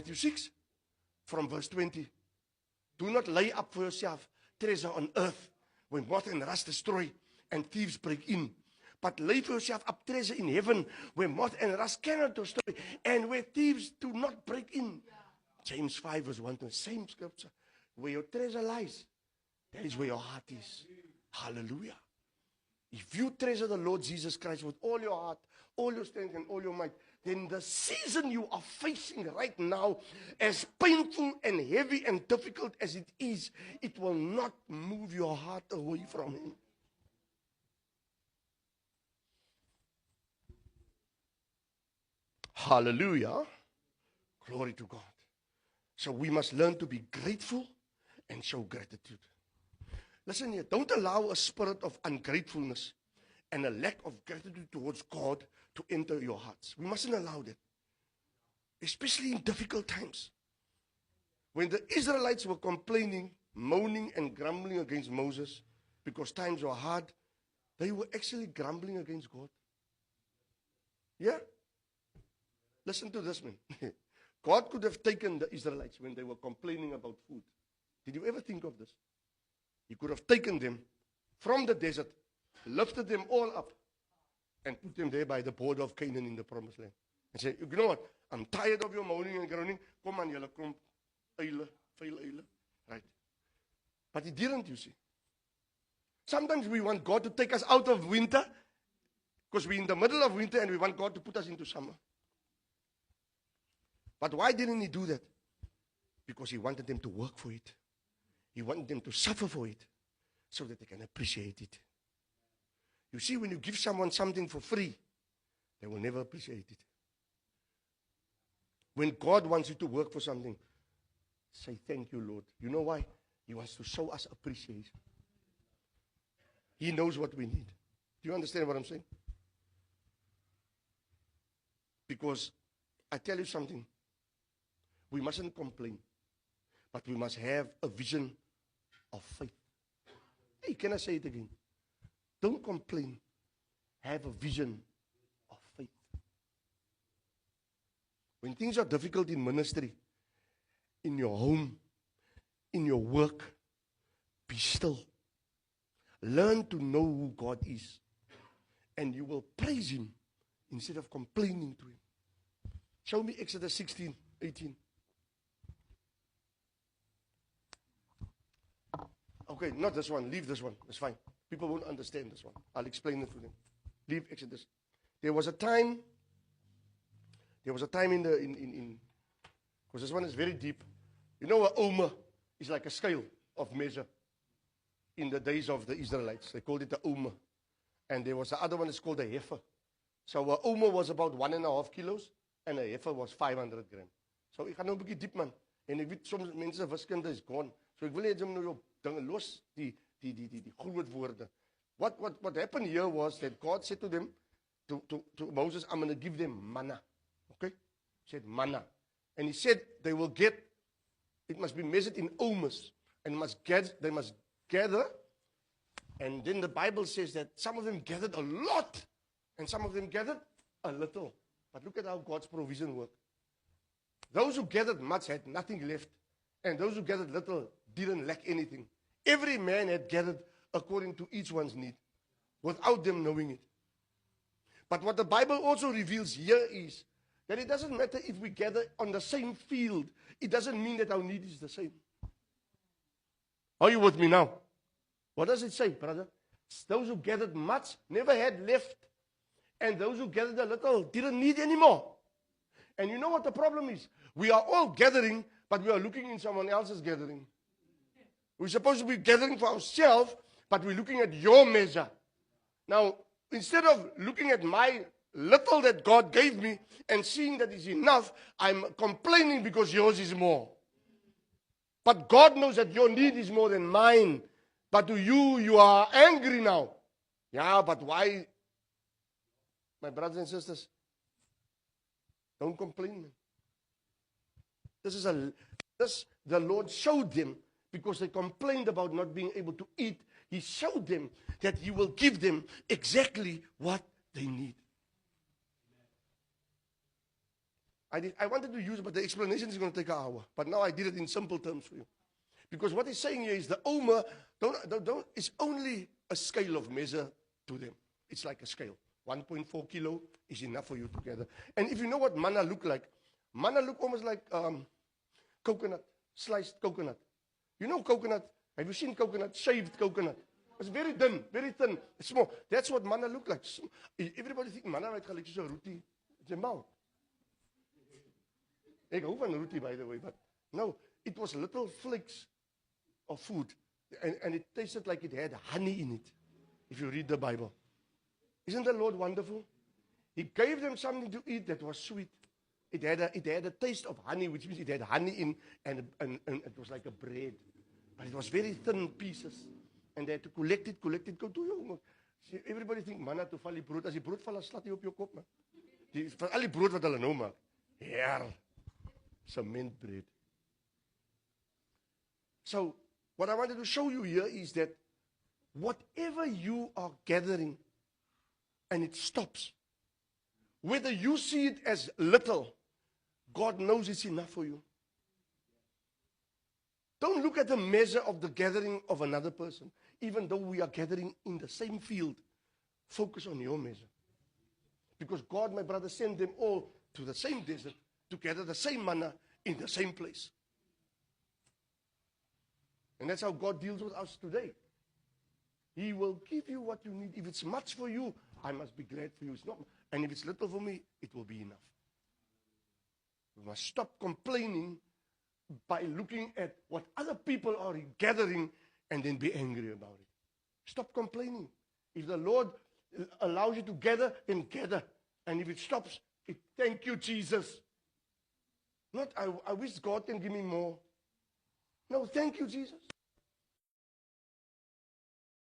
Matthew 6, from verse 20. Do not lay up for yourself treasure on earth, where moth and rust destroy, and thieves break in. But lay for yourself up treasure in heaven, where moth and rust cannot destroy, and where thieves do not break in. James 5 verse 1, same scripture. Where your treasure lies, that is where your heart is. Hallelujah. If you treasure the Lord Jesus Christ with all your heart, all your strength, and all your might, then the season you are facing right now, as painful and heavy and difficult as it is, it will not move your heart away from Him. Hallelujah. Glory to God. So we must learn to be grateful and show gratitude. Listen here, don't allow a spirit of ungratefulness and a lack of gratitude towards God to enter your hearts. We mustn't allow that. Especially in difficult times. When the Israelites were complaining, moaning and grumbling against Moses because times were hard, they were actually grumbling against God. Yeah? Listen to this, man. God could have taken the Israelites when they were complaining about food. Did you ever think of this? He could have taken them from the desert, lifted them all up, and put them there by the border of Canaan in the promised land. And say, you know what? I'm tired of your moaning and groaning. Come on, julle kom eile, veel eile. Right. But He didn't, you see. Sometimes we want God to take us out of winter because we're in the middle of winter and we want God to put us into summer. But why didn't He do that? Because He wanted them to work for it. He wanted them to suffer for it so that they can appreciate it. You see, when you give someone something for free, they will never appreciate it. When God wants you to work for something, say, thank you, Lord. You know why? He wants to show us appreciation. He knows what we need. Do you understand what I'm saying? Because I tell you something. We mustn't complain, but we must have a vision of faith. Hey, can I say it again? Don't complain. Have a vision of faith. When things are difficult in ministry, in your home, in your work, be still. Learn to know who God is. And you will praise Him instead of complaining to Him. Show me Exodus 16:18. Okay, not this one. Leave this one. It's fine. People won't understand this one. I'll explain it to them. Leave Exodus. There was a time in because this one is very deep. You know, a omer is like a scale of measure in the days of the Israelites. They called it a omer. And there was the other one that's called a heifer. So a omer was about 1.5 kilos and a heifer was 500 grams. So ek gaan nou 'n bietjie diep, man. En ek weet soms mense wiskunde is gone. So ek wil net hom nou jou dinge los, die groot woorde. What happened here was that God said to them, to Moses, I'm going to give them manna. Okay? He said manna. And He said they will get, it must be measured in omers. And they must gather. And then the Bible says that some of them gathered a lot. And some of them gathered a little. But look at how God's provision worked. Those who gathered much had nothing left. And those who gathered little didn't lack anything. Every man had gathered according to each one's need, without them knowing it. But what the Bible also reveals here is that it doesn't matter if we gather on the same field. It doesn't mean that our need is the same. Are you with me now? What does it say, brother? Those who gathered much never had left. And those who gathered a little didn't need anymore. And you know what the problem is? We are all gathering, but we are looking in someone else's gathering. We're supposed to be gathering for ourselves, but we're looking at your measure. Now, instead of looking at my little that God gave me and seeing that is enough, I'm complaining because yours is more. But God knows that your need is more than mine. But to you, you are angry now. Yeah, but why? My brothers and sisters, don't complain, man. The Lord showed them, because they complained about not being able to eat, He showed them that He will give them exactly what they need. I wanted to use it, but the explanation is going to take an hour. But now I did it in simple terms for you. Because what he's saying here is the omer, it's only a scale of measure to them. It's like a scale. 1.4 kilo is enough for you to gather. And if you know what manna look like, manna look almost like coconut, sliced coconut. You know coconut? Have you seen coconut? Shaved coconut. It's very thin, it's small. That's what manna look like. Everybody think manna right like so roti. It's a mouth. Ek hou van roti, by the way, but no, it was little flakes of food. And it tasted like it had honey in it, if you read the Bible. Isn't the Lord wonderful? He gave them something to eat that was sweet. It had a taste of honey, which means it had honey in, and it was like a bread. But it was very thin pieces. And they had to collect it, go to you. See, everybody think manna to val die brood. As die brood val, slat jy op jou kop, man. Van al die brood wat hulle nou maak. Heer. Cement bread. So, what I wanted to show you here is that whatever you are gathering, and it stops, whether you see it as little, God knows it's enough for you. Don't look at the measure of the gathering of another person. Even though we are gathering in the same field, focus on your measure. Because God, my brother, sent them all to the same desert to gather the same manna in the same place. And that's how God deals with us today. He will give you what you need. If it's much for you, I must be glad for you. It's not, and if it's little for me, it will be enough. We must stop complaining by looking at what other people are gathering and then be angry about it. Stop complaining. If the Lord allows you to gather, then gather. And if it stops, thank you, Jesus. Not, I wish God can give me more. No, thank you, Jesus.